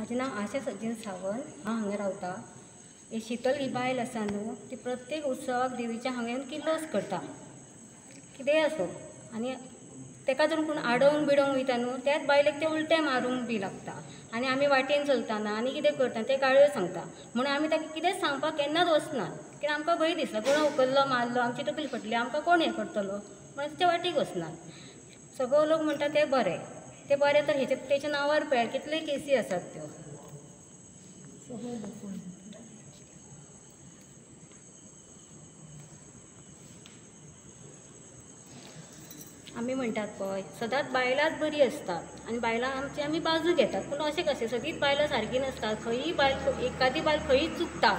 माझें नांव आशा सचिन सावंत। हांव हांगा रावता। ही शीतल ही बायल आसा न्हू, ती प्रत्येक उत्सवाक देवीच्या हांगा येवन किल्लोस करता, कितेंय असो। आनी तेका जर कोण आडोवंक बिडोवंक वयता न्हू, त्याच बायलेक ते उलटें मारूंक बी लागता। आनी आमी वाटेन चलतना आनी कितें करता ते गाळ्यो सांगता, म्हणून आमी ताका कितेंच सांगपाक केन्नाच वचना, कित्याक आमकां भंय दिसता कोणा उखल्लो मारलो, आमची तकली फटली, आमकां कोण हें करतलो, म्हणून तेच्या वाटेक वचना। सगळो लोक म्हणटा ते बरें तर हेचे तेच्या नांवार पळय कितल्यो केसी आसात त्यो। आमी म्हणटात पळय सदांच बायलांच बरी आसतात आनी बायलां आमची आमी बाजू घेतात, पूण अशें कशें सदींच बायलां सारकी नासतात। खंयी बायल एखादी बायल खंयीच चुकता,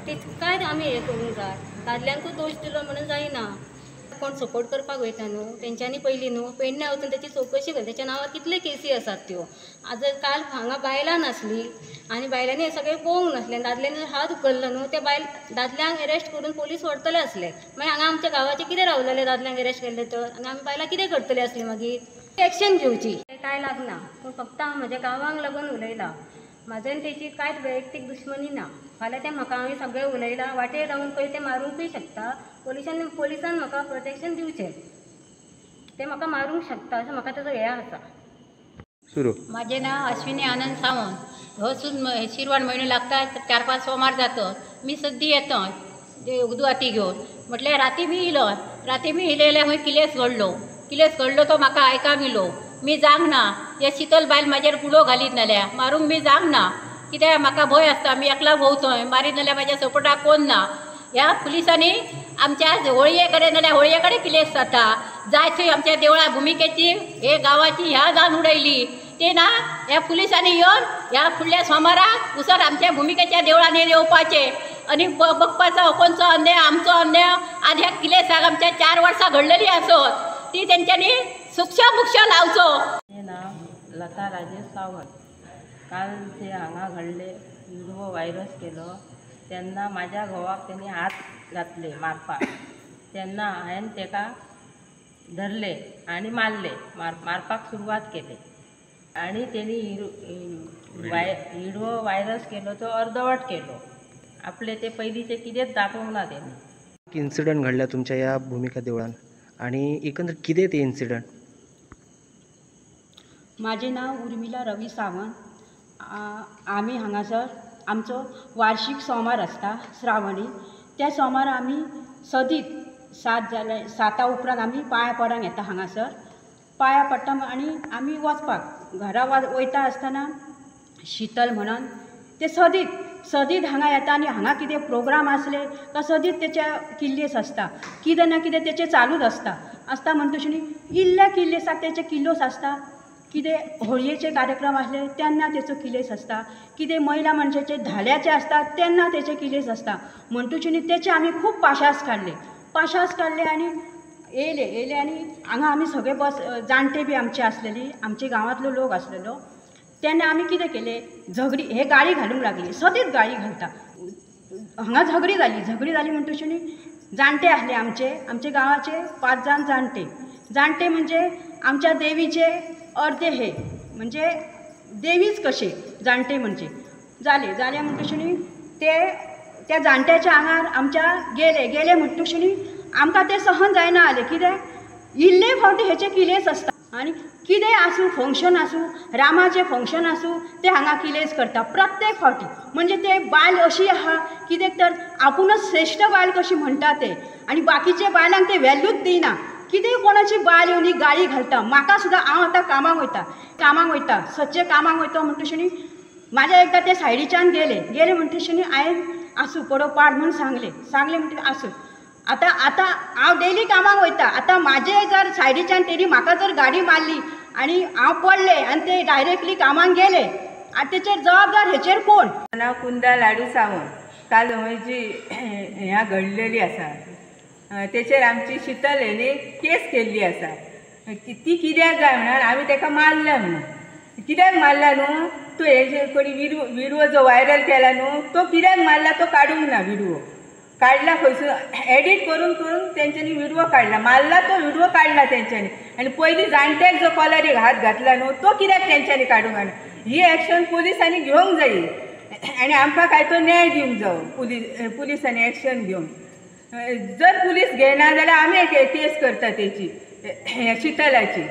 तिकाय आमी हें करूंक जाय। दादल्यांकूय दोश दिलो म्हणून जायना। कोण सपोर्ट करपाक वयता न्हू, तेंच्यांनी पयलीं न्हू पेडण्या वचून तेची चवकशी कर, तेच्या नांवार कितल्यो केसी आसात त्यो। आज काल हांगा बायलां नासलीं आनी बायलांनी हें सगळें पळोवंक नासलें, दादल्यांनी हात उखल्लो न्हू, ते दादल्यांक अरेस्ट करून पुलीस व्हरतले आसले। मागीर हांगा आमच्या गांवाचे कितें रावलेले दादल्यांक अरेस्ट केले तर, आनी आमी बायलां कितें करतली आसली मागीर? एक्शन घेवची कांय लागना, पूण फक्त हांव म्हज्या गांवांक लागून उलयलां। म्हाजें आनी तेची कांयच वैयक्तीक दुश्मनी ना। फाल्यां तें म्हाका हांवें सगळें उलयलां, वाटेर रावन खंय तें मारूंकूय शकता। पुलिसान म्हाका प्रोटेक्शन दिवचें, ते म्हाका मारूंक शकता अशें म्हाका तेजो हें आसा। माझे नाव अश्विनी आनंद सावंत। हसून शिरवण म्हयनो लागता, 4-5 सोमार जातात। मी सद्दी येतो उदवाती घेवन, म्हटल्यार राती बी इलो जाल्यार खंय किलेस घडलो तो म्हाका आयकांक इलो। मी जावंक ना, हे शीतल बायल म्हाजेर कुडो घालीत नाल्यार मारूंक बी जावंक ना, कित्याक म्हाका भंय आसता। मी एकला भोंवतोय, मारीत नाल्यार म्हाज्या सपोर्टाक कोण ना। ह्या पुलिसांनी आमच्या होळये कडेन नाल्यार होळये कडेन किलेस जाता, जाय थंय आमच्या देवळा भुमिकेची हे गांवाची ह्या जावन उडयली ते ना। ह्या पुलिसांनी येवन ह्या फुडल्या सोमाराक उसर आमच्या भुमिकेच्या देवळांनी येवपाचे आनी बघपाचो कोणचो अन्याय आमचो अन्याय। आज ह्या किलेसाक आमच्या 4 वर्सां घडलेली आसत, ती तेंच्यांनी मुक्ष लावचो। हे नाव लता राजेश सावंत। काल जे हांगा घडले विडवो व्हायरस केलो तेन्ना म्हाज्या घोवाक तेणी हात घातले मारपाक, तेन्ना हांवें तेका धरले आनी मारले, मारपाक सुरवात केली आनी तेणी विडवो व्हायरस केलो तो अर्दवट केलो। आपले ते पयलींचे कितेंच दाखोवंक ना तेणी। इन्सिडंट घडला तुमच्या ह्या भूमिका देवळान आनी एकंदर कितें ते इन्सिडंट? माझे नाव उर्मिला रवी सावंत। आमी हांगासर आमचो वार्षिक सोमार आसता श्रावणी, त्या सोमार आमी सदीत 7 उपरांत आमी पांयां पडूंक येता। हांगासर पांयां पडटा आनी आमी वचपाक घरा वयता आसतना शीतल म्हणून ते सदीत हांगा येता आनी हांगा कितें प्रोग्राम आसले काय सदीत तेच्या किल्लेस आसता, कितें ना कितें तेचें चालूच आसता म्हण तशें न्ही। इल्ल्या किल्लेसाक तेचे किल्लोस आसता, कितें होळयेचे कार्यक्रम आसले तेन्ना तेचो किलेस आसता, कितें महिला मनशाचे धाड्याचे आसता तेन्ना तेचे किलेस आसता म्हणटूच न्ही। तेचे आमी खूब पाशास काडले आनी येयले आनी हांगा आमी सगळे जाणटे बी आमचे आसलेली, आमचे गांवांतलो लोक आसलेलो। तेन्ना आमी कितें केलें, झगडी हे गाळी घालूंक लागली, सदीत गाळी घालता। हांगा झगडी जाली म्हणटूच न्ही, जाणटे आसले आमचे गांवाचे 5 जाण जाणटे म्हणजे आमच्या देवीचे अर्धे हे म्हणजे देवीच कशे जाणटे म्हणजे जाले म्हणटूच न्ही। त्या जाणट्याच्या आंगार आमच्या गेले म्हणटूच न्ही आमकां ते सहन जायना जालें, कित्याक इल्ले फावटी हेचे किलेस आसता आनी कितेंय आसूं फंक्शन आसूं, रामाचें फंक्शन आसूं ते हांगा किलेस करता प्रत्येक फावटी। म्हणजे ते बायल अशी आहा कित्याक तर आपुणूच श्रेश्ठ बायल कशी म्हणटा ते, आनी बाकीच्या बायलांक ते व्हॅल्यूच दिना। कितेंय कोणाची बायल येवन गाळी घालता, म्हाका सुद्दां हांव आतां कामाक वयता सच्चे कामाक वयता म्हणटूच न्ही म्हाज्या एकदां ते सायडीच्यान गेले म्हणटूच न्ही हांवें आसूं पडो पाड म्हूण सांगले म्हणटूच आसूं। आतां हांव डेली कामाक वयता, आतां म्हाजे जर सायडीच्यान तेणी म्हाका जर गाडी मारली आनी हांव पडले आनी ते डायरेक्टली कामाक गेले, आनी तेचेर जबाबदार हेचेर कोण? नाव कुंदा लाडू सावंत। काल जी ह्या घडलेली आसा तेचेर आमची शीतल हेणी केस केल्ली आसा। ती कित्याक जाय म्हणून आमी तेका मारल्या म्हणून। कित्याक मारला न्हू, तो हेजे कोणी विडवो जो व्हायरल केला न्हू तो कित्याक मारला तो काडूंक ना। विडवो काडला खंयसून एडिट करून तेंच्यांनी विडवो काडला, मारला तो विडवो काडला तेंच्यांनी। आनी पयलीं जाणट्याक जो कॉलरीक हात घातला न्हू तो कित्याक तेंच्यांनी काडूंक ना। ही एक्शन पुलिसांनी घेवंक जायी आनी आमकां काय तो न्याय दिवंक जावो पुलिसांनी एक्शन घेवन जर पुलीस घेयना जाल्यार आमी केस करता तेची शितलाची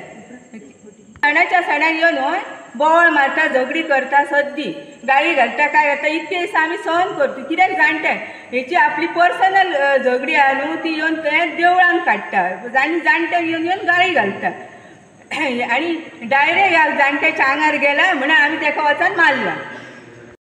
सणाच्या सणान येवन हय बोवाळ मारता झगडी करता सद्दी गाळी घालता काय घालता इतके दीस आमी सहन करता कित्याक जाणटे हेची आपली पर्सनल झगडी आहा न्हू ती येवन थंय देवळान काडटा आनी जाणटे येवन गाळी घालता आनी डायरेक्ट ह्या जाणट्याच्या आंगार गेला म्हणून आमी ताका वचून मारला